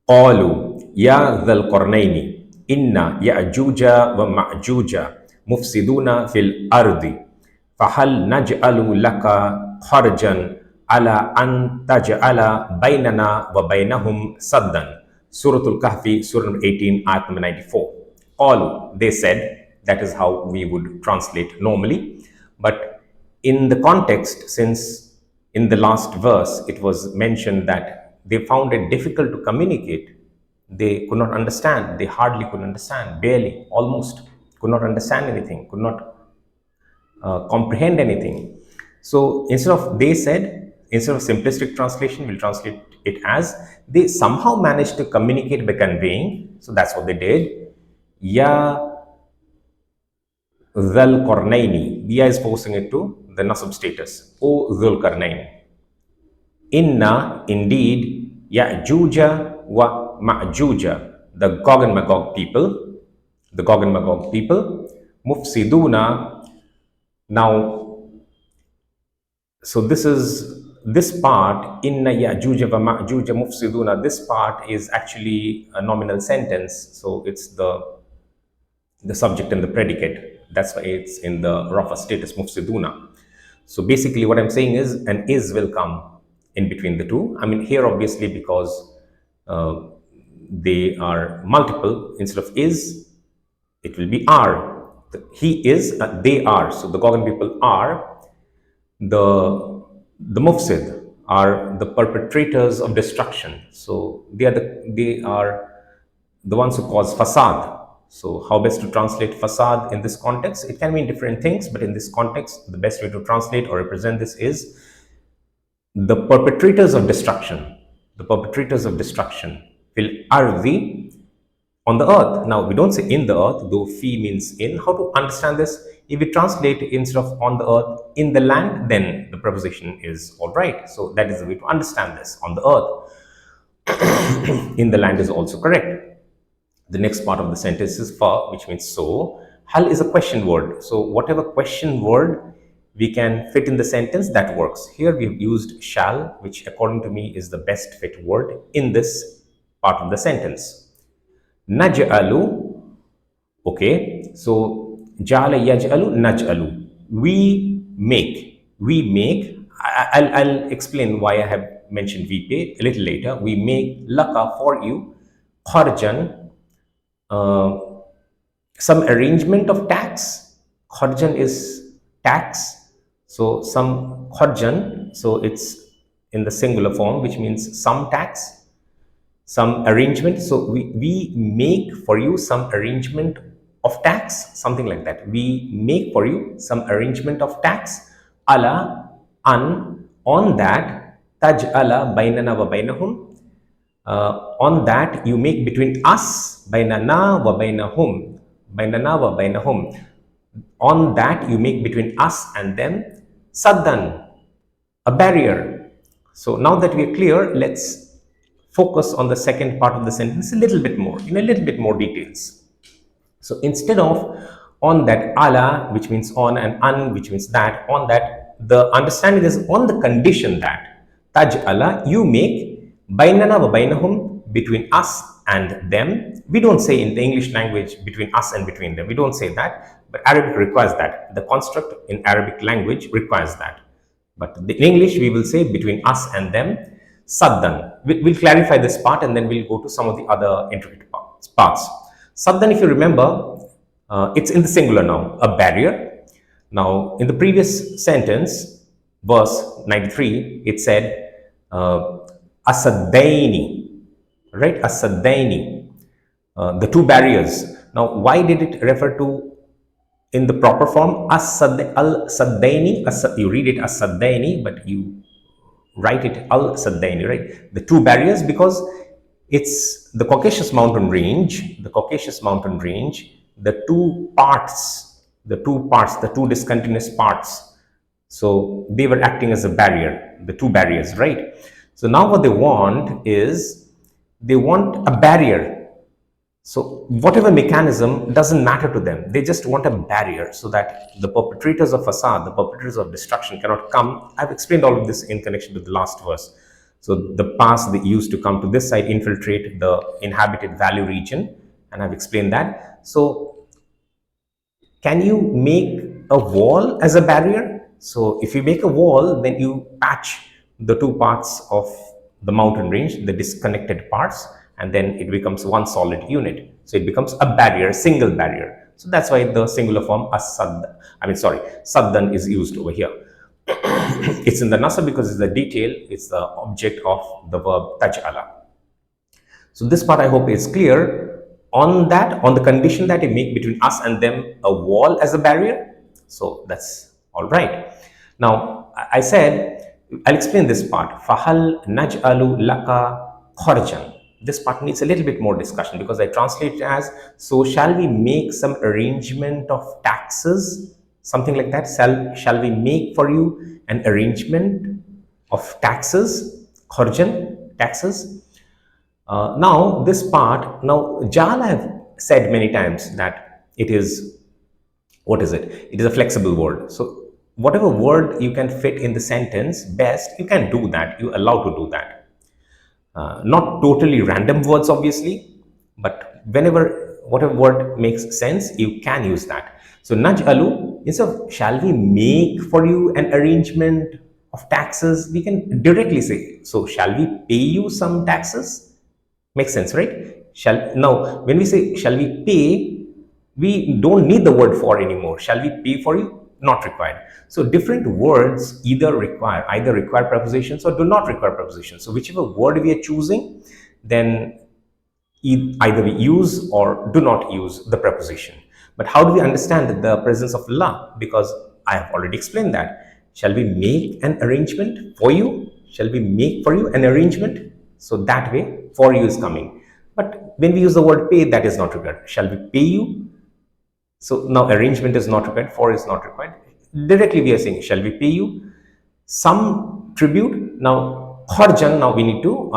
قالوا يا ذا القرنين إن يأجوج ومأجوج مفسدون في الأرض فهل نجعل لك خرجا على أن تجعل بيننا وبينهم سدا. Suratul-Kahfi, Surah 18, Ayat number 94. Qalu, they said, that is how we would translate normally. But in the context, since in the last verse it was mentioned that they found it difficult to communicate, they could not understand, they hardly could understand, barely, almost could not understand anything, could not comprehend anything. So instead of they said, instead of simplistic translation, we'll translate it as they somehow managed to communicate by conveying. So that's what they did. Ya Dhul Qarnaini. Ya is forcing it to the nasab status. O Dhul Qarnain. Inna, indeed, Ya'juja wa Ma'juja, the Gog and Magog people, Mufsiduna. Now, so this part, Inna Ya'juja wa Ma'juja Mufsiduna, this part is actually a nominal sentence. So it's the subject and the predicate. That's why it's in the Rafa status, Mufsiduna. So basically what I'm saying is an is will come in between the two. I mean here obviously because they are multiple, instead of is, it will be are. He is, they are. So the Gogan people are the mufsid, are the perpetrators of destruction. So they are the ones who cause fasad. So how best to translate fasad in this context? It can mean different things, but in this context, the best way to translate or represent this is the perpetrators of destruction. The perpetrators of destruction. Fil ardi, on the earth. Now, we don't say in the earth, though fi means in. How to understand this? If we translate instead of on the earth, in the land, then the preposition is all right. So that is the way to understand this. On the earth. In the land is also correct. The next part of the sentence is fa, which means so. Hal is a question word. So whatever question word we can fit in the sentence, that works. Here we have used shall, which according to me is the best fit word in this part of the sentence. Naj'alu, okay, so ja'ala yaj'alu, naj'alu, we make, I'll explain why I have mentioned we pay a little later. We make laka, for you, kharjan, some arrangement of tax. Kharjan is tax, so some kharjan, so it's in the singular form, which means some tax, some arrangement. So we make for you some arrangement of tax, something like that. We make for you some arrangement of tax. Ala, on that, taj'ala bainana wa bainahum, on that you make between us, bainana wa bainahum, on that you make between us and them, saddan, a barrier. So now that we are clear, let's focus on the second part of the sentence a little bit more, in a little bit more details. So instead of on that, ala, which means on, and an, which means that, on that, the understanding is on the condition that taj'ala, you make bainana wa bainahum, between us and them. We don't say in the English language between us and between them. We don't say that, but Arabic requires that. The construct in Arabic language requires that. But in English, we will say between us and them, saddan. We'll clarify this part and then we'll go to some of the other intricate parts. Saddan, if you remember, it's in the singular now, a barrier. Now, in the previous sentence, verse 93, it said, asaddaini, right? Asaddaini, the two barriers. Now, why did it refer to in the proper form al-saddaini? You read it as-saddaini, but you write it al-saddaini, right? The two barriers, because it's the Caucasus mountain range, the two parts, the two discontinuous parts. So they were acting as a barrier, the two barriers, right? So now what they want is, they want a barrier. So whatever mechanism doesn't matter to them. They just want a barrier so that the perpetrators of fasad, the perpetrators of destruction cannot come. I've explained all of this in connection with the last verse. So the pass they used to come to this side infiltrate the inhabited valley region, and I've explained that. So can you make a wall as a barrier? So if you make a wall, then you patch the two parts of the mountain range, the disconnected parts, and then it becomes one solid unit. So it becomes a barrier, single barrier. So that's why the singular form saddan is used over here. It's in the nasab because it's the detail, it's the object of the verb taj'ala. So this part I hope is clear. On the condition that you make between us and them a wall as a barrier. So that's all right. Now I said, I'll explain this part. Fahal naj'alu laka kharjan. This part needs a little bit more discussion because I translate it as, so shall we make some arrangement of taxes? Something like that. Shall we make for you an arrangement of taxes? Kharjan, taxes. Now this part, jal I have said many times that it is, what is it? It is a flexible word. So whatever word you can fit in the sentence best, you can do that. You're allowed to do that. Not totally random words, obviously, but whatever word makes sense, you can use that. So naj'alu, instead of shall we make for you an arrangement of taxes, we can directly say, so shall we pay you some taxes? Makes sense, right? Now, when we say shall we pay, we don't need the word for anymore. Shall we pay for you? Not required. So different words either require prepositions or do not require prepositions. So whichever word we are choosing, then either we use or do not use the preposition. But how do we understand the presence of la? Because I have already explained that. Shall we make an arrangement for you? Shall we make for you an arrangement? So that way, for you is coming. But when we use the word pay, that is not required. Shall we pay you? So now arrangement is not required, for is not required. Directly we are saying, shall we pay you some tribute? Now, kharjan, now we need to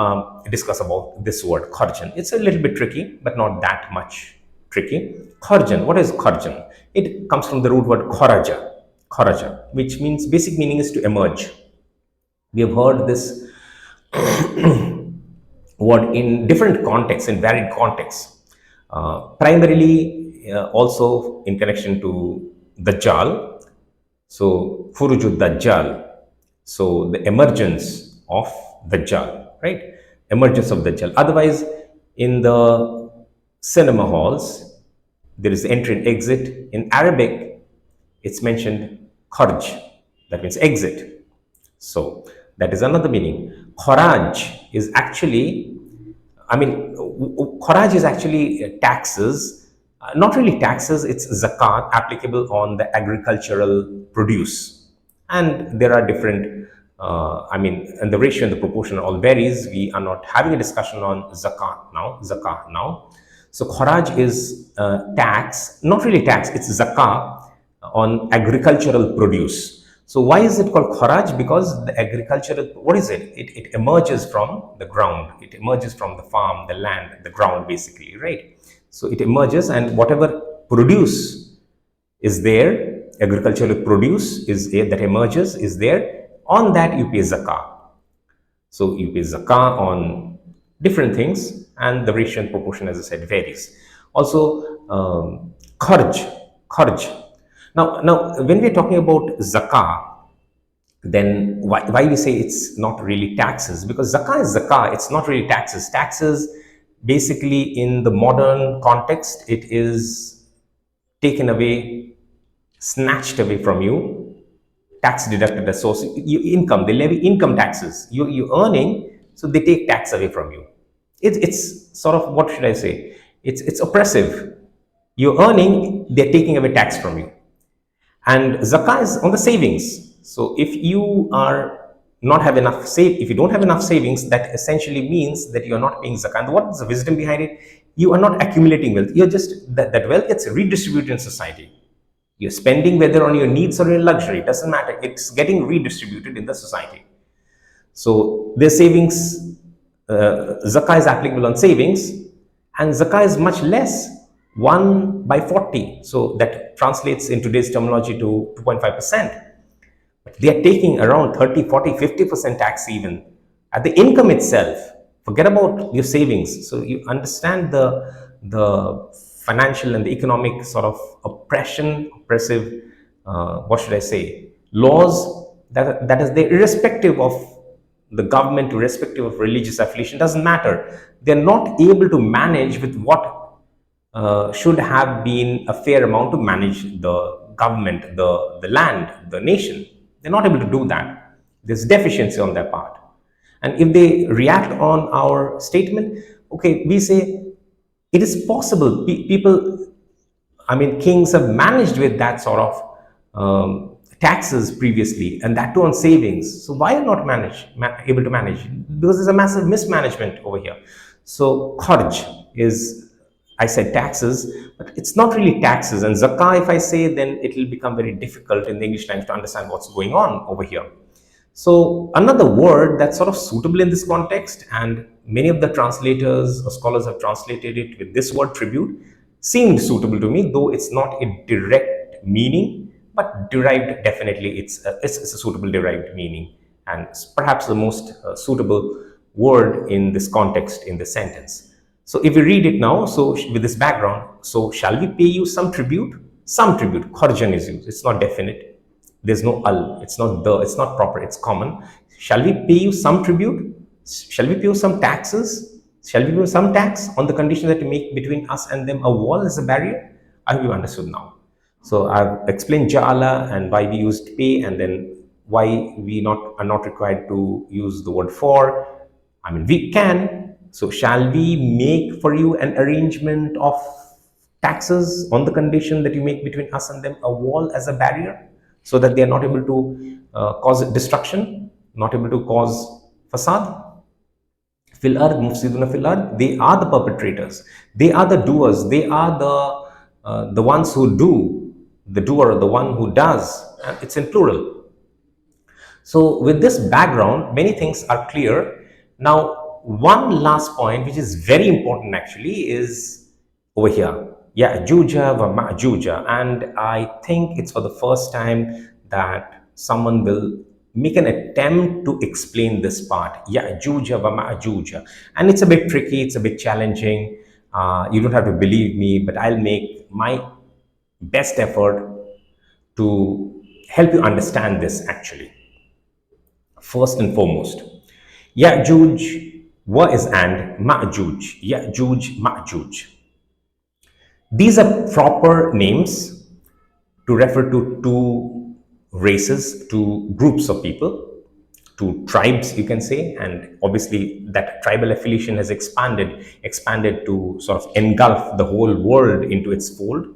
discuss about this word, kharjan. It's a little bit tricky, but not that much tricky. Kharjan, what is kharjan? It comes from the root word kharaja, which means, basic meaning is to emerge. We have heard this word in different contexts, in varied contexts. Primarily, also in connection to Dajjal. So, Furujud Dajjal. So, the emergence of Dajjal, right? Emergence of Dajjal. Otherwise, in the cinema halls, there is entry and exit. In Arabic, it's mentioned kharj, that means exit. So, that is another meaning. Kharaj is actually, kharaj is actually taxes. Not really taxes, it's zakat applicable on the agricultural produce. And there are different, and the ratio and the proportion all varies. We are not having a discussion on zakat now. So kharaj is tax, not really tax, it's zakat on agricultural produce. So why is it called kharaj? Because the agricultural, what is it? It emerges from the ground. It emerges from the farm, the land, the ground basically, right? So it emerges, and whatever produce is there, agricultural produce is there, that emerges is there, on that you pay zakah. So you pay zakah on different things, and the ratio and proportion, as I said, varies. Also, kharj. Now, when we are talking about zakah, then why we say it's not really taxes? Because zakah is zakah, it's not really taxes. Taxes, basically, in the modern context, it is taken away, snatched away from you, tax deducted as source, your income, they levy income taxes. You're earning, so they take tax away from you. It's sort of, what should I say? It's oppressive. You're earning, they're taking away tax from you. And zakah is on the savings. So if you are not have enough if you don't have enough savings, that essentially means that you are not paying zakah. And what is the wisdom behind it? You are not accumulating wealth. You're just that wealth gets redistributed in society. You're spending whether on your needs or your luxury, doesn't matter. It's getting redistributed in the society. So the savings, zakah is applicable on savings, and zakah is much less, 1/40. So that translates in today's terminology to 2.5%. They are taking around 30, 40, 50% tax even at the income itself. Forget about your savings. So you understand the financial and the economic sort of oppressive, what should I say, laws that is there, irrespective of the government, irrespective of religious affiliation, doesn't matter. They're not able to manage with what should have been a fair amount to manage the government, the land, the nation. They're not able to do that. There's deficiency on their part. And if they react on our statement, okay, we say it is possible. People, I mean, kings have managed with that sort of taxes previously, and that too on savings. So why are not able to manage? Because there's a massive mismanagement over here. So kharj is, I said taxes, but it's not really taxes. And zakah, if I say, then it will become very difficult in the English language to understand what's going on over here. So another word that's sort of suitable in this context, and many of the translators or scholars have translated it with this word tribute, seemed suitable to me, though it's not a direct meaning, but derived, definitely it's a suitable derived meaning, and perhaps the most suitable word in this context, in this sentence. So if we read it now, so with this background, so shall we pay you some tribute? Some tribute, kharjan is used, it's not definite. There's no al, it's not the, it's not proper, it's common. Shall we pay you some tribute? Shall we pay you some taxes? Shall we pay you some tax on the condition that you make between us and them a wall as a barrier? I hope you understood now. So I've explained ja'ala and why we used pay, and then why we are not required to use the word for. I mean, we can. So shall we make for you an arrangement of taxes on the condition that you make between us and them a wall as a barrier, so that they are not able to cause destruction, not able to cause fasad. Fil ard mufsiduna fil ard, they are the perpetrators, they are the doers, they are the ones who do, the doer, the one who does, and it's in plural. So with this background, many things are clear. Now, one last point, which is very important actually, is over here. Ya'juja wa ma'juja, and I think it's for the first time that someone will make an attempt to explain this part, Ya'juja wa ma'juja, and it's a bit tricky, it's a bit challenging. You don't have to believe me, but I'll make my best effort to help you understand this actually. First and foremost, Ya'juj wa is and Ma'juj, Ya'juj, Ma'juj. These are proper names to refer to two races, two groups of people, two tribes, you can say, and obviously that tribal affiliation has expanded to sort of engulf the whole world into its fold.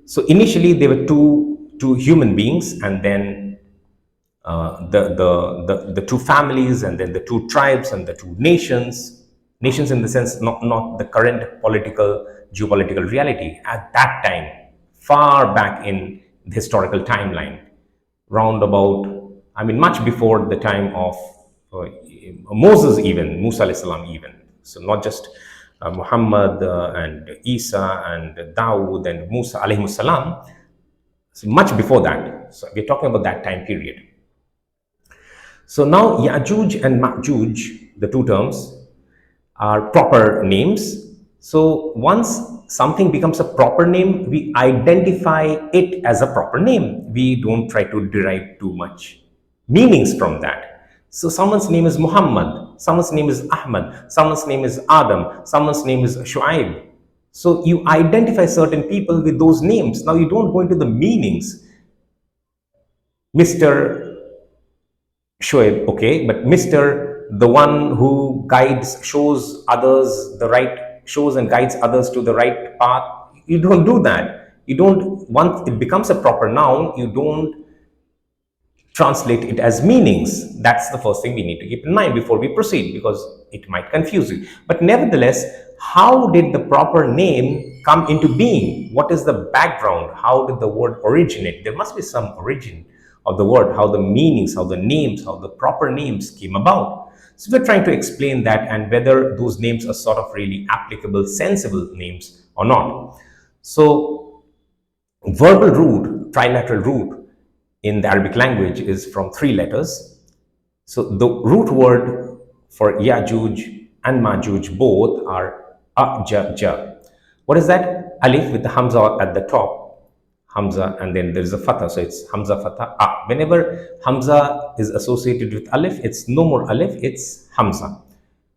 So initially there were two human beings, and then the two families, and then the two tribes, and the two nations in the sense not the current geopolitical reality. At that time, far back in the historical timeline, round about, I mean, much before the time of Moses, even Musa al-Islam, even. So not just Muhammad and Isa and Dawood and Musa alayhi salam. So much before that. So we're talking about that time period. So now Ya'juj and Ma'juj, the two terms, are proper names. So once something becomes a proper name, we identify it as a proper name. We don't try to derive too much meanings from that. So someone's name is Muhammad, someone's name is Ahmad, someone's name is Adam, someone's name is Shoaib. So you identify certain people with those names. Now you don't go into the meanings. Mr. Shoaib, okay, but Mr. the one who shows and guides others to the right path, you don't do that. You don't, once it becomes a proper noun, you don't translate it as meanings. That's the first thing we need to keep in mind before we proceed, because it might confuse you. But nevertheless, how did the proper name come into being? What is the background? How did the word originate? There must be some origin of the word, how the meanings, how the names, how the proper names came about. So we're trying to explain that, and whether those names are sort of really applicable, sensible names or not. So verbal root, trilateral root in the Arabic language is from 3 letters. So the root word for Yajuj and Majuj both are Ajaja. What is that? Alif with the Hamza at the top. Hamza, and then there is a Fatha. So it's Hamza, Fatha, A. Whenever Hamza is associated with Alif, it's no more Alif, it's Hamza.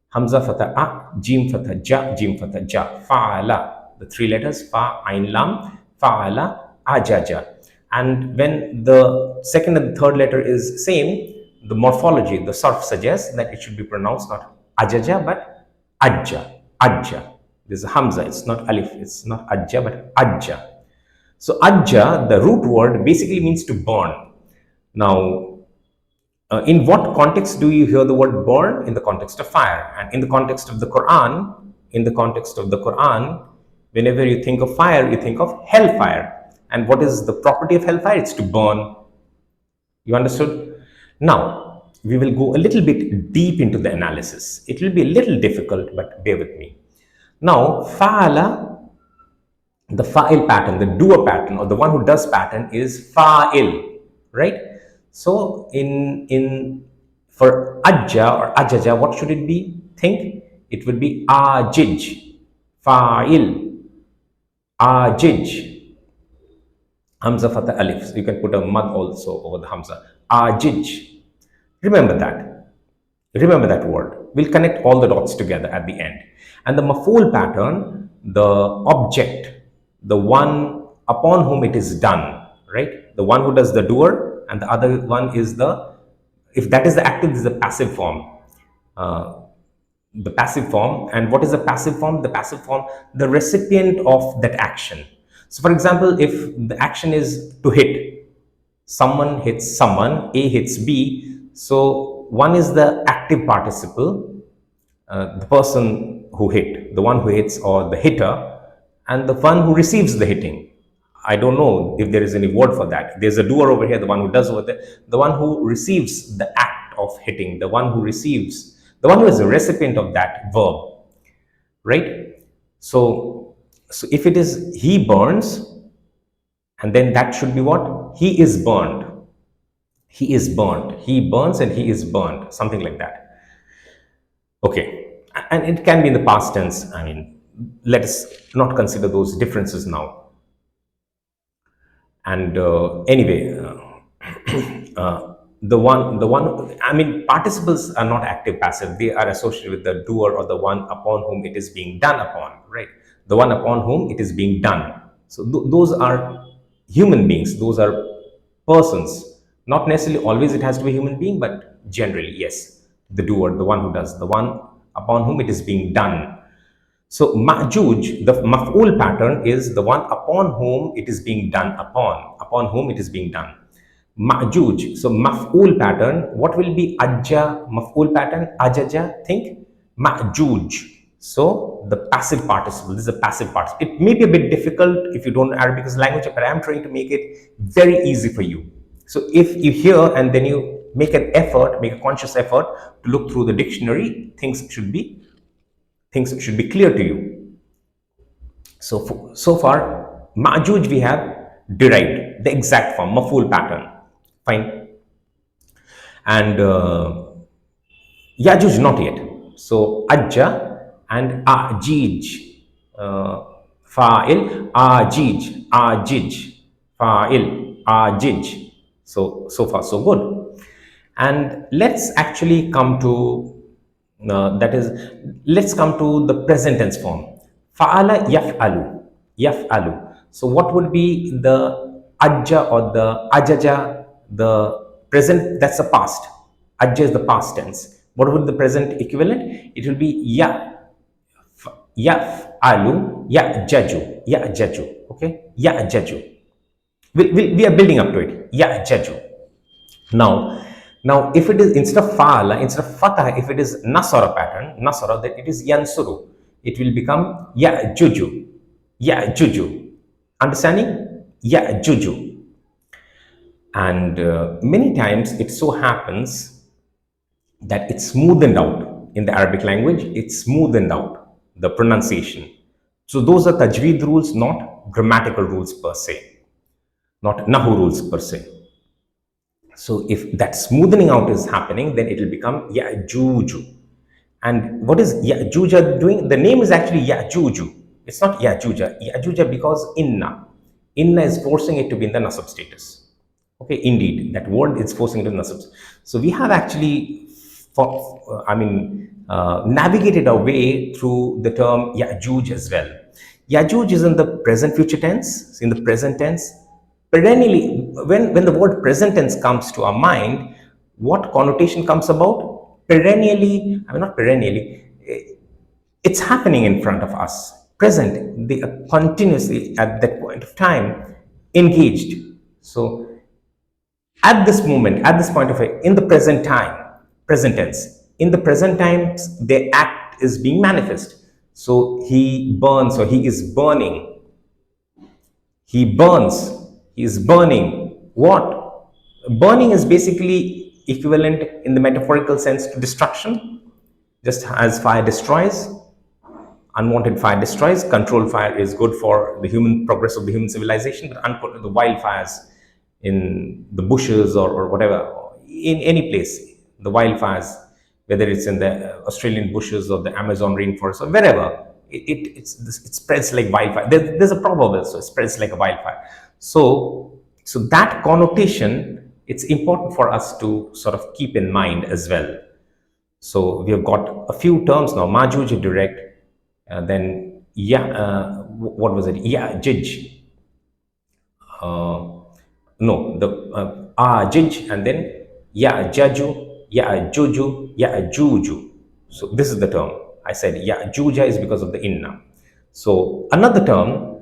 Hamza, Fatha, A. Jim, Fatha, Ja. Jim, Fatha, Ja. Fa'ala. The three letters, Fa, Ain, Lam. Fa'ala, Ajaja. And when the second and the third letter is same, the morphology, the sarf suggests that it should be pronounced not Ajaja, but Ajja. Ajja. There's a Hamza, it's not Alif, it's not Ajja, but Ajja. So Ajja, the root word, basically means to burn. Now, in what context do you hear the word burn? In the context of fire. And in the context of the Quran, whenever you think of fire, you think of hellfire. And what is the property of hellfire? It's to burn. You understood? Now, we will go a little bit deep into the analysis. It will be a little difficult, but bear with me. Now, fa'ala, the fa'il pattern, the doer pattern, or the one who does pattern is fa'il, right? So, for ajja or ajaja, what should it be? Think, it will be ajij, fa'il, ajij. Hamza, Fatha, Alif. So you can put a mud also over the Hamza. Ajij. Remember that. Remember that word. We'll connect all the dots together at the end. And the maf'ul pattern, the object, the one upon whom it is done, right? The one who does the doer, and the other one is if that is the active, this is the passive form. The passive form. And what is the passive form? The passive form, the recipient of that action. So, for example, if the action is to hit, someone hits someone, A hits B. So, one is the active participle, the person who hit, the one who hits or the hitter, and the one who receives the hitting. I don't know if there is any word for that. There's a doer over here, the one who does over there, the one who receives the act of hitting, the one who receives, the one who is the recipient of that verb, right? So if it is he burns, and then that should be what? He is burned. He is burned. He burns and he is burned. Something like that. Okay. And it can be in the past tense. I mean, let us not consider those differences now. And anyway, the one, I mean, participles are not active passive. They are associated with the doer or the one upon whom it is being done upon, right? The one upon whom it is being done. So those are human beings. Those are persons. Not necessarily always it has to be a human being, but generally, yes. The doer, the one who does, the one upon whom it is being done. So ma'juj, the maf'ul pattern is the one upon whom it is being done upon whom it is being done. Ma'juj, so maf'ul pattern, what will be ajja, maf'ul pattern, ajaja, think, ma'juj. So the passive participle, this is a passive participle. It may be a bit difficult if you don't know Arabic as a language, but I am trying to make it very easy for you. So if you hear and then you make an effort, make a conscious effort to look through the dictionary, things should be clear to you. So far, ma'juj we have derived the exact form, maf'ul pattern. Fine. And yajuj not yet. So ajja and ajij, fa'il, ajij, fa'il, ajij. So far so good. And let's actually come to let's come to the present tense form. Fa'ala yaf'alu. So what would be the ajja or the ajaja, the present, that's the past. Ajja is the past tense. What would the present equivalent? It will be yaf'alu, ya'jaju. Okay, ya'jaju. We are building up to it. Ya'jaju. Now, if it is instead of fa'ala, instead of fatah, if it is nasara pattern, then it is yansuru. It will become ya'juju. Understanding? Ya'juju. And many times it so happens that it's smoothened out in the Arabic language. It's smoothened out, the pronunciation. So those are tajweed rules, not grammatical rules per se, not nahu rules per se. So if that smoothing out is happening, then it will become Ya'juju. And what is Ya'juja doing? The name is actually Ya'juju. It's not Ya'juja. Ya'juja because inna. Inna is forcing it to be in the nasab status. Okay, indeed, that word is forcing it in nasab. So we have actually, navigated our way through the term Ya'juj as well. Ya'juj is in the present future tense. In the present tense, perennially, when the word present tense comes to our mind, what connotation comes about? Perennially, not perennially, it's happening in front of us. Present, they are continuously at that point of time engaged. So at this moment, at this point of it, in the present time, present tense, in the present times, the act is being manifest. So he burns, or he is burning. He burns, he is burning. What? Burning is basically equivalent in the metaphorical sense to destruction. Just as fire destroys, unwanted fire destroys, controlled fire is good for the human progress of the human civilization, but the wildfires in the bushes or whatever, in any place, the wildfires, whether it's in the Australian bushes or the Amazon rainforest or wherever, it spreads like wildfire. There's a proverb also, it spreads like a wildfire. So that connotation, it's important for us to sort of keep in mind as well. So we have got a few terms now. Majuj direct, then what was it? Jij. No, the Jij, and then Jaju, Juju, Juju. So this is the term. I said Juja is because of the inna. So another term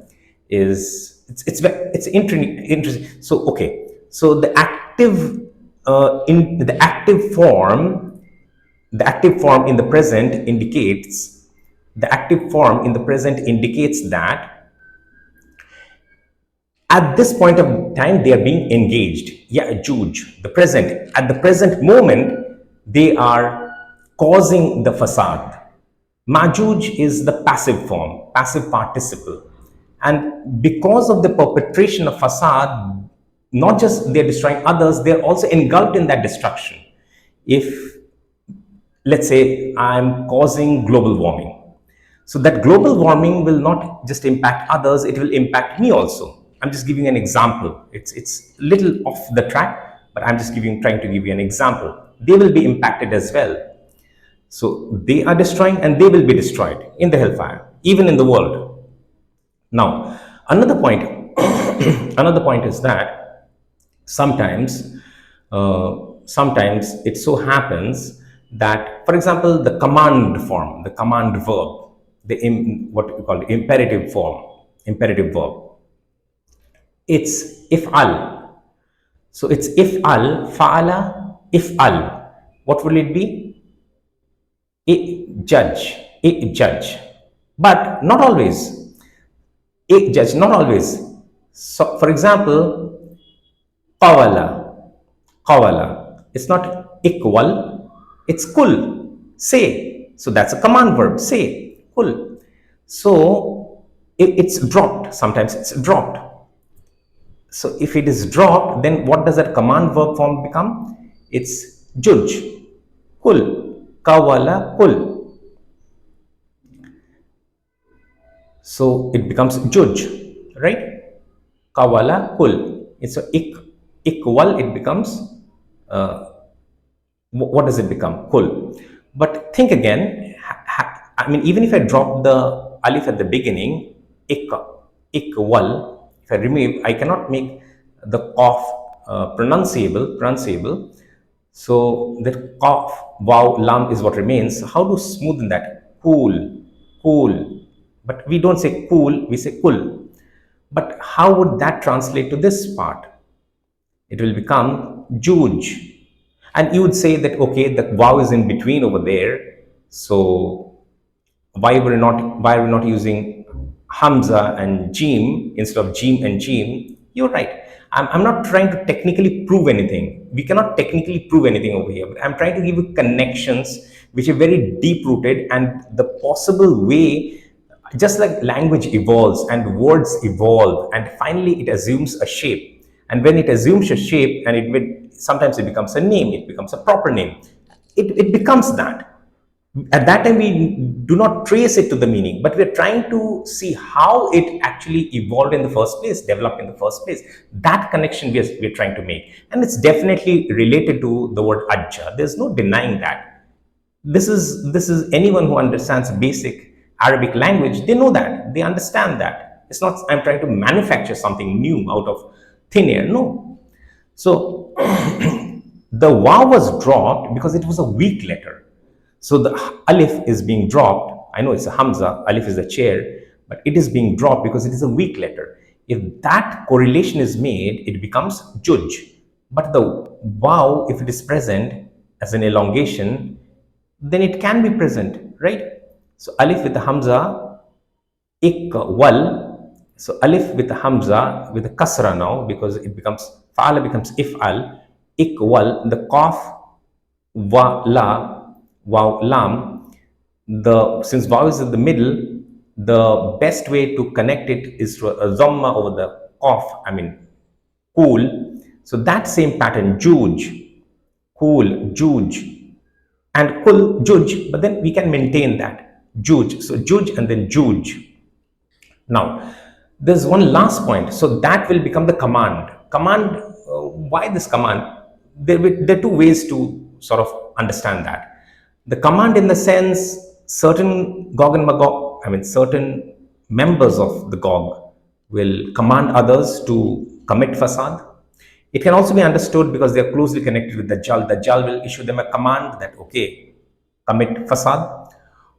is it's interesting. So okay, so the active the active form in the present indicates that at this point of time they are being engaged. Ya'juj, the present. At the present moment, they are causing the fasad. Majuj is the passive form, passive participle. And because of the perpetration of fasad, not just they're destroying others, they're also engulfed in that destruction. If, let's say, I'm causing global warming, so that global warming will not just impact others, it will impact me also. I'm just giving an example. It's little off the track, but I'm just trying to give you an example. They will be impacted as well. So they are destroying and they will be destroyed in the hellfire, even in the world. Now, another point, another point is that sometimes it so happens that, for example, the command form, the command verb, what we call the imperative form, imperative verb, it's if'al. So it's if'al, fa'ala, if'al. What will it be? Judge. But not always. Judge, not always. So, for example, qawala. It's not equal, it's kul. Say. So that's a command verb. Say. Kul. So it's dropped. Sometimes it's dropped. So if it is dropped, then what does that command verb form become? It's juj. Kul. Qawala kul. So it becomes juj, right? Qawala kul. It's a equal, it becomes, what does it become? Kul. But think again, even if I drop the alif at the beginning, equal, if I remove, I cannot make the qaf pronunciable. So that qaf, waw, lam is what remains. So how to smoothen that? Cool. But we don't say cool, we say kul. But how would that translate to this part? It will become juj. And you would say that, okay, the waw is in between over there. So why we're not using hamza and jim instead of jim and jim? You're right. I'm not trying to technically prove anything. We cannot technically prove anything over here, but I'm trying to give you connections which are very deep rooted, and the possible way, just like language evolves and words evolve, and finally it assumes a shape. And when it assumes a shape and sometimes it becomes a name, it becomes a proper name. It becomes that. At that time, we do not trace it to the meaning, but we're trying to see how it actually evolved in the first place, developed in the first place. That connection we're trying to make. And it's definitely related to the word ajja. There's no denying that. This is anyone who understands basic Arabic language, they know that, they understand that. It's not I'm trying to manufacture something new out of thin air, no. So the waw was dropped because it was a weak letter. So the alif is being dropped. I know it's a hamza, alif is a chair, but it is being dropped because it is a weak letter. If that correlation is made, it becomes juj. But the waw, if it is present as an elongation, then it can be present, right? So alif with the hamza, ik, wal. So alif with the hamza, with the kasra now, because it becomes, fa'ala becomes if'al, ik, wal, the qaf, wa, la, waw, lam. Since waw is in the middle, the best way to connect it is through a dhamma over the qaf, I mean, cool. So that same pattern, juj, cool, juj, and kul, juj, but then we can maintain that, juj. So juj and then juj. Now, there's one last point. So that will become the command. Command, why this command? There are two ways to sort of understand that. The command in the sense, certain Gog and Magog, I mean certain members of the Gog will command others to commit fasad. It can also be understood because they are closely connected with the Jal. The Jal will issue them a command that, okay, commit fasad.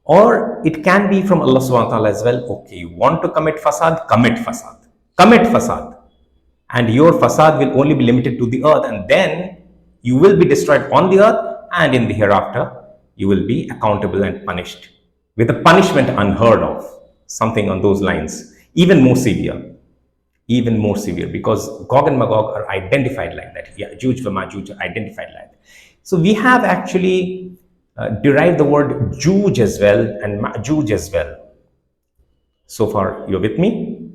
Or it can be from Allah subhanahu wa ta'ala as well. Okay, you want to commit fasad, commit fasad. Commit fasad. And your fasad will only be limited to the earth, and then you will be destroyed on the earth, and in the hereafter, you will be accountable and punished with a punishment unheard of, something on those lines, even more severe, because Gog and Magog are identified like that. Yeah, Juj and Majuj are identified like that. So we have actually derived the word Juj as well and Majuj as well. So far, you're with me?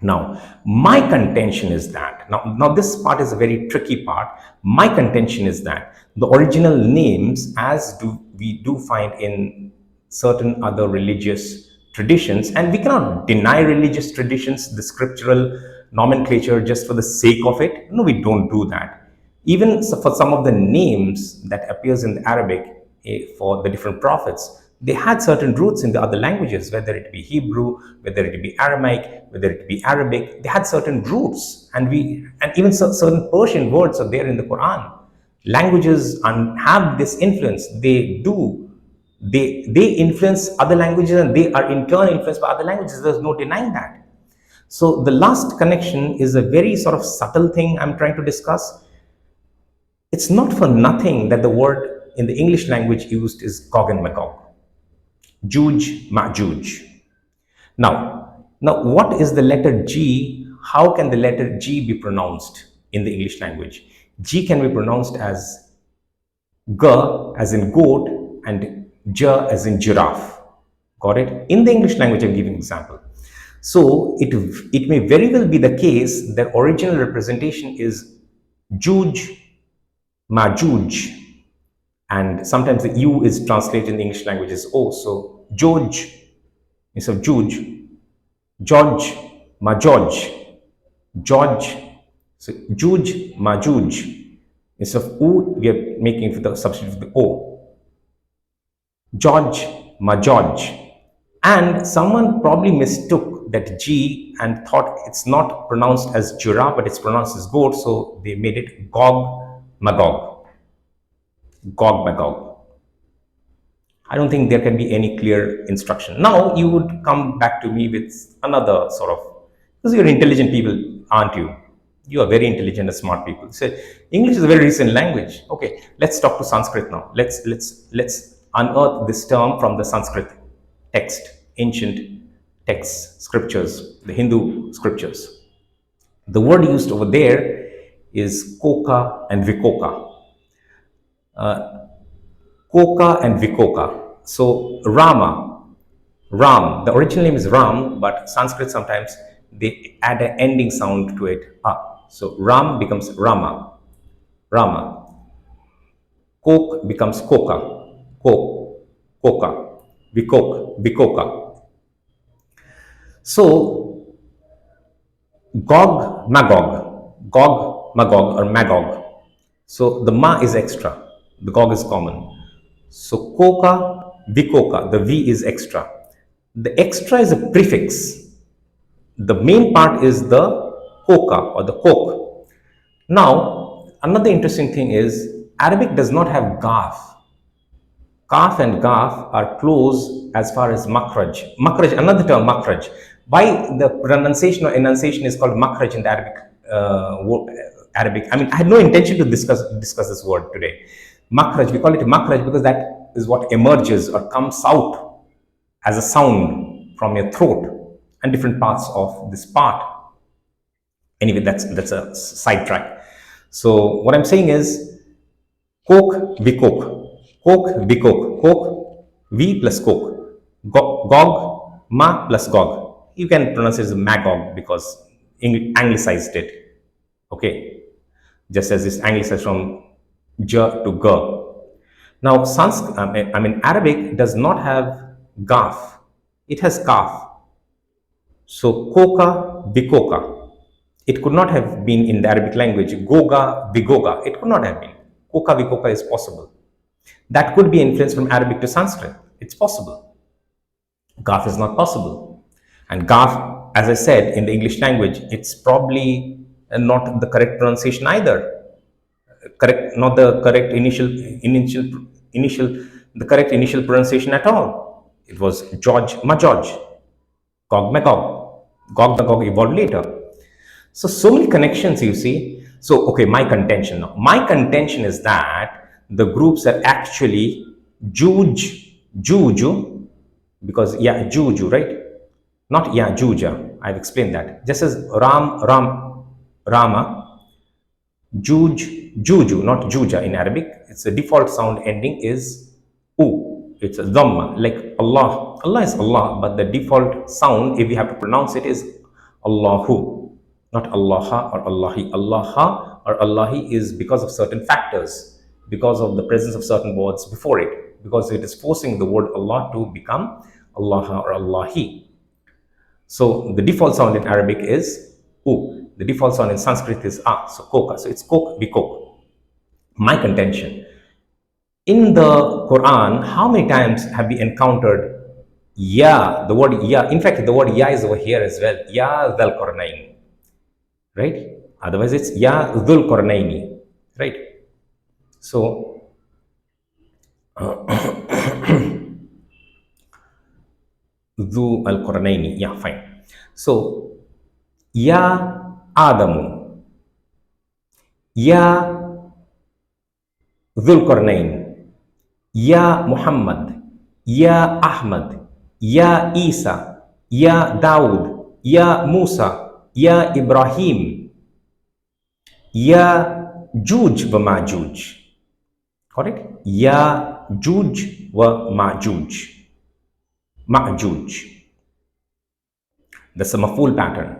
Now, my contention is that, now this part is a very tricky part. My contention is that the original names, as we do find in certain other religious traditions, and we cannot deny religious traditions, the scriptural nomenclature just for the sake of it. No, we don't do that. Even for some of the names that appears in the Arabic for the different prophets, they had certain roots in the other languages, whether it be Hebrew, whether it be Aramaic, whether it be Arabic. They had certain roots, and even certain Persian words are there in the Quran. Languages have this influence. They influence other languages, and they are in turn influenced by other languages. There's no denying that. So the last connection is a very sort of subtle thing I'm trying to discuss. It's not for nothing that the word in the English language used is Gog and Magog. Juj, Majuj. Now, what is the letter G? How can the letter G be pronounced in the English language? G can be pronounced as G as in goat and J as in giraffe. Got it? In the English language, I'm giving an example. So it may very well be the case that original representation is Juj, Majuj, and sometimes the U is translated in the English language as O. So George instead of Juj, George, Majoj, George. So Juj, Majuj. Instead of U, we are making for the substitute of the O. George, Majoj. And someone probably mistook that G and thought it's not pronounced as giraffe, but it's pronounced as goat. So they made it Gog, Magog. Gog, Magog. I don't think there can be any clear instruction. Now you would come back to me with another sort of, because you're intelligent people, aren't you? You are very intelligent and smart people. So English is a very recent language. Okay, let's talk to Sanskrit now. Let's unearth this term from the Sanskrit text, ancient texts, scriptures, the Hindu scriptures. The word used over there is koka and vikoka. Koka and vikoka. So Ram, the original name is Ram, but Sanskrit sometimes they add an ending sound to it. So Ram becomes Rama. Rama. Coke becomes coca, coke, coca, bicoke, bicoca. So Gog, Magog, Gog, Magog or Magog. So the ma is extra, the Gog is common. So coca, bicoca, the V is extra. The extra is a prefix. The main part is the coca or the coke. Now, another interesting thing is Arabic does not have gaf. Kaf and gaf are close as far as makraj. Makraj, another term, makraj. Why the pronunciation or enunciation is called makraj in the Arabic? I mean, I had no intention to discuss this word today. Makraj, we call it makraj because that is what emerges or comes out as a sound from your throat and different parts of this part. Anyway, that's a sidetrack. So what I'm saying is coke, bicoke, coke, bicoke, coke, V plus coke, gog, ma plus gog. You can pronounce it as magog because anglicized it. Okay, just as it's anglicized from j to g. Now, Arabic does not have gaf; it has kaf. So coca, bicoca. It could not have been in the Arabic language. Goga, bigoga. It could not have been. Coca, bicoca is possible. That could be influenced from Arabic to Sanskrit. It's possible. Gaf is not possible. And gaf, as I said, in the English language, it's probably not the correct pronunciation either. Not the correct initial pronunciation at all. It was George, Majorge, Gog, Magog. Gog, Magog evolved later. So many connections you see. So, okay, my contention now. My contention is that the groups are actually Juju, because Juju, right? Not Juja. I've explained that. Just as Rama, Juju, not Juja in Arabic. It's the default sound ending is U. It's a Dhamma, like Allah. Allah is Allah, but the default sound, if we have to pronounce it, is Allahu. Not Allaha or Allahi. Allaha or Allahi is because of certain factors, because of the presence of certain words before it, because it is forcing the word Allah to become Allaha or Allahi. So the default sound in Arabic is U. The default sound in Sanskrit is A. So coca. So it's coke, bicoke. My contention. In the Quran, how many times have we encountered the word ya? In fact, the word ya is over here as well. Ya dhal qarnayn. Right? Otherwise, it's ya dhul qarnayni. Right? So, dhu al qarnayni. Yeah, fine. So, ya Adamu, ya dhul qarnayn, ya Muhammad, ya Ahmad, ya Isa, ya Daud, ya Musa, Ya Ibrahim, Ya Juj wa Majuj. Correct? Ya Juj wa Majuj. Majuj. That's a maf'ul pattern.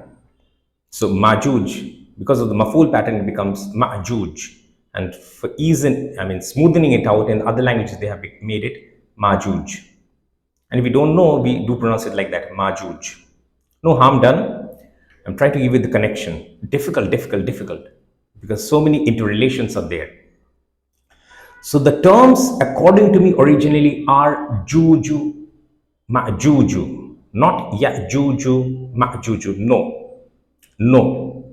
So Majuj, because of the maf'ul pattern, it becomes Majuj. And for smoothing it out in other languages, they have made it Majuj. And if we don't know, we do pronounce it like that, Majuj. No harm done. I'm trying to give you the connection. Difficult, because so many interrelations are there. So the terms, according to me, originally are Juju, Ma'juju, not Ya'juju, Ma'juju. No.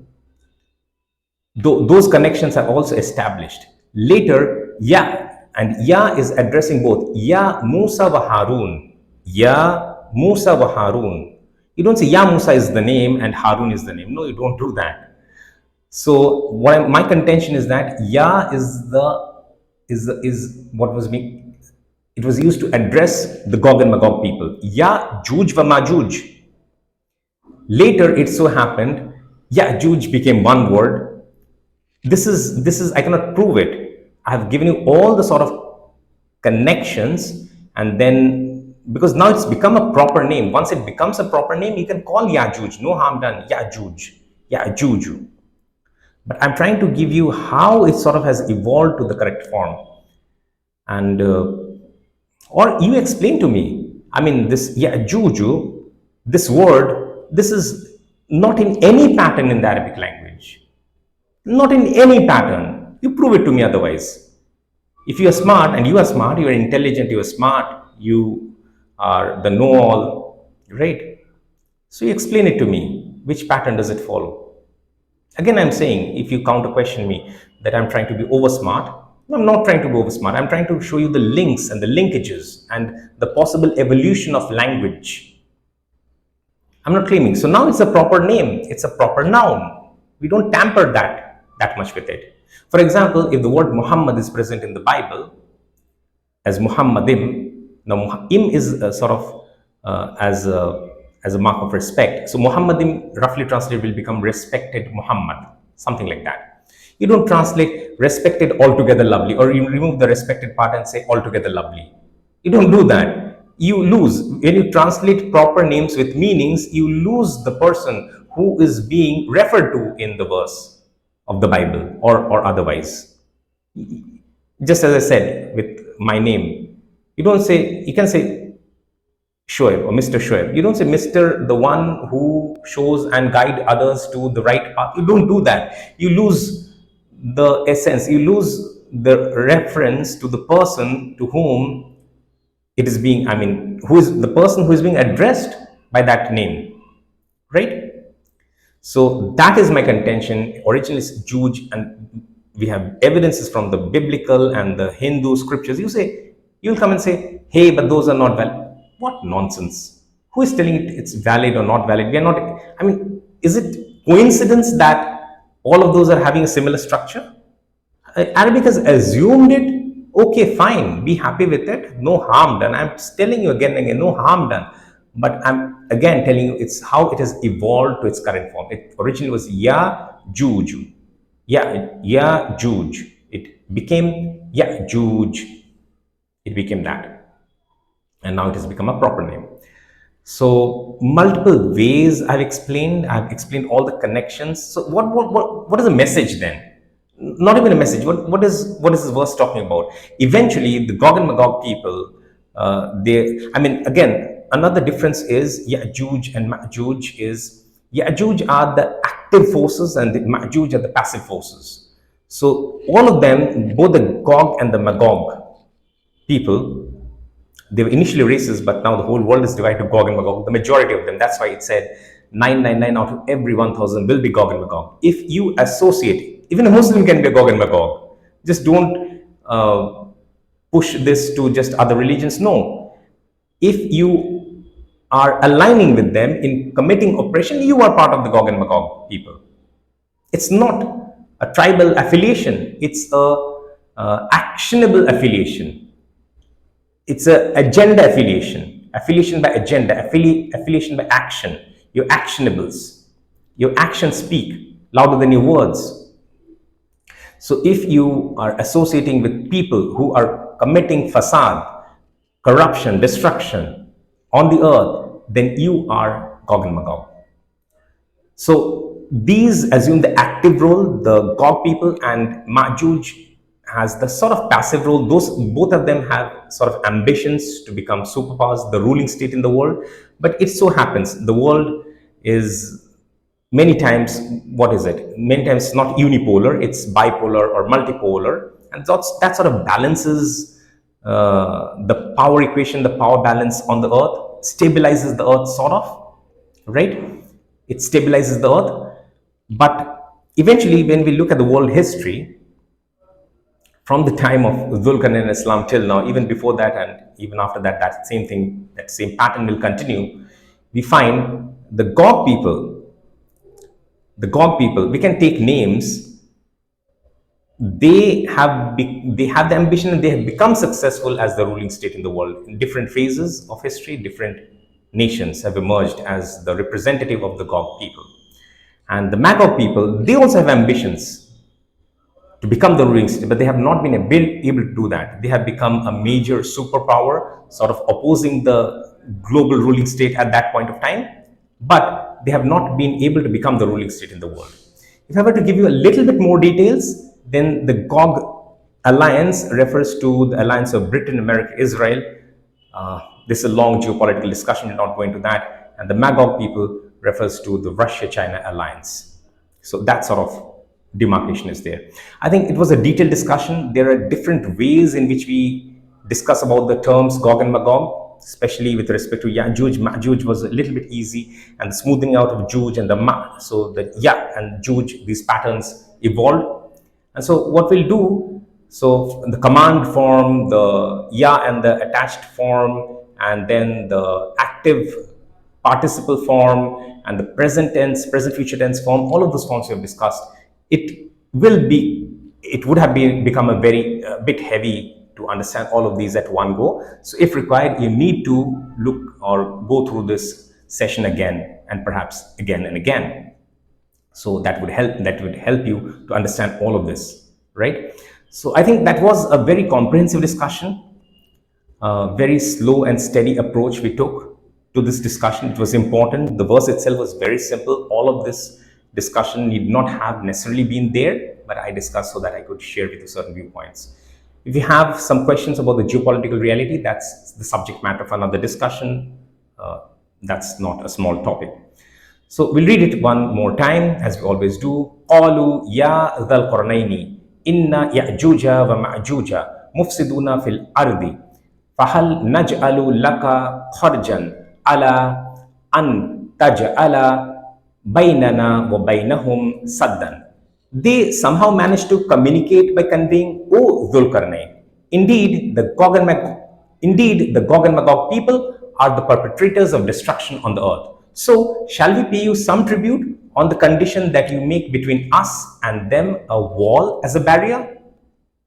Those connections are also established. Later, Ya is addressing both Ya Musa wa Harun. Ya Musa wa Harun. You don't say Ya Musa is the name and Harun is the name. No, you don't do that. So my contention is that Ya is what was being, it was used to address the Gog and Magog people. Ya Juj wa Majuj. Later, it so happened Ya Juj became one word. This is I cannot prove it. I have given you all the sort of connections, and then because now it's become a proper name. Once it becomes a proper name, you can call Ya'juj. No harm done. Ya'juj, Ya'juju. But I'm trying to give you how it sort of has evolved to the correct form. And or you explain to me, I mean, this Juju, this word, this is not in any pattern in the Arabic language. Not in any pattern. You prove it to me otherwise. If you are smart, and you are smart, you are intelligent, you are smart, you are the know-all, right? So you explain it to me. Which pattern does it follow? Again, I'm saying, if you counter question me that I'm trying to be over smart, I'm not trying to be over smart. I'm trying to show you the links and the linkages and the possible evolution of language. I'm not claiming. So now it's a proper name. It's a proper noun. We don't tamper that much with it. For example, if the word Muhammad is present in the Bible as Muhammadim, now im is sort of as a mark of respect. So Muhammadim, roughly translated, will become respected Muhammad, something like that. You don't translate respected altogether lovely, or you remove the respected part and say altogether lovely. You don't do that. You lose. When you translate proper names with meanings, you lose the person who is being referred to in the verse of the Bible, or otherwise. Just as I said with my name, you can say Shoaib or Mr. Shoaib. You don't say Mr. the one who shows and guide others to the right path. You don't do that. You lose the essence, you lose the reference to the person to whom it is being, I mean, who is the person who is being addressed by that name, right? So that is my contention. Originally it's Juj, and we have evidences from the biblical and the Hindu scriptures. You'll come and say, hey, but those are not valid. What nonsense. Who is telling it's valid or not valid? We are not, I mean, is it coincidence that all of those are having a similar structure? Arabic has assumed it. Okay, fine, be happy with it. No harm done. I'm telling you again and again, no harm done. But I'm again telling you, it's how it has evolved to its current form. It originally was Ya Juju. Ya Juj. It became Ya Juj. It became that. And now it has become a proper name. So multiple ways I've explained all the connections. So what is the message then? Not even a message. What is this verse talking about? Eventually, the Gog and Magog people, again, another difference is Ya'juj and Ma'juj is Ya'juj are the active forces and the Ma'juj are the passive forces. So all of them, both the Gog and the Magog people, they were initially racist, but now the whole world is divided to Gog and Magog, the majority of them. That's why it said 999 out of every 1000 will be Gog and Magog. If you associate, even a Muslim can be a Gog and Magog. Just don't push this to just other religions. No. If you are aligning with them in committing oppression, you are part of the Gog and Magog people. It's not a tribal affiliation. It's a actionable affiliation. It's an agenda affiliation, affiliation by agenda, affiliation by action. Your actionables, your actions speak louder than your words. So if you are associating with people who are committing fasad, corruption, destruction on the earth, then you are Gog and Magog. So these assume the active role, the Gog people, and Ma'juj has the sort of passive role. Both of them have sort of ambitions to become superpowers, the ruling state in the world. But it so happens the world is many times, many times not unipolar, it's bipolar or multipolar, and that sort of balances the power equation, the power balance on the earth, stabilizes the earth sort of, right? It stabilizes the earth. But eventually, when we look at the world history, from the time of Dhul-Qarnain and Islam till now, even before that and even after that, that same thing, that same pattern will continue. We find the Gog people, we can take names, they have the ambition and they have become successful as the ruling state in the world. In different phases of history, different nations have emerged as the representative of the Gog people. And the Magog people, they also have ambitions to become the ruling state, but they have not been able to do that. They have become a major superpower, sort of opposing the global ruling state at that point of time, but they have not been able to become the ruling state in the world. If I were to give you a little bit more details, then the Gog alliance refers to the alliance of Britain, America, Israel. This is a long geopolitical discussion, we'll not go into that. And the Magog people refers to the Russia-China alliance. So that sort of demarcation is there. I think it was a detailed discussion. There are different ways in which we discuss about the terms Gog and Magog, especially with respect to Ya'juj. Ma'juj was a little bit easy, and the smoothing out of Juj and the Ma. So the Ya and Juj, these patterns evolved. And so what we'll do, so the command form, the Ya and the attached form, and then the active participle form, and the present tense, present future tense form, all of those forms we have discussed. It would have become a bit heavy to understand all of these at one go. So if required, you need to look or go through this session again, and perhaps again and again. So that would help you to understand all of this, right? So I think that was a very comprehensive discussion, a very slow and steady approach we took to this discussion. It was important. The verse itself was very simple. All of this discussion need not have necessarily been there, but I discussed so that I could share with you certain viewpoints. If you have some questions about the geopolitical reality, that's the subject matter of another discussion. That's not a small topic. So we'll read it one more time, as we always do. قَالُوا يَا ذَا الْقَرْنَيْنِ إِنَّ يَأْجُوجَ وَمَأْجُوجَ مُفْسِدُونَ فِي الْأَرْضِ فَهَلْ نَجْعَلُ لَكَ خَرْجًا عَلَى أَنْ تَجْعَلَ baynana wa baynahum saddan. They somehow managed to communicate by conveying, O Dhul-Qarnayn, indeed the Gog and Magog people are the perpetrators of destruction on the earth. So shall we pay you some tribute on the condition that you make between us and them a wall as a barrier?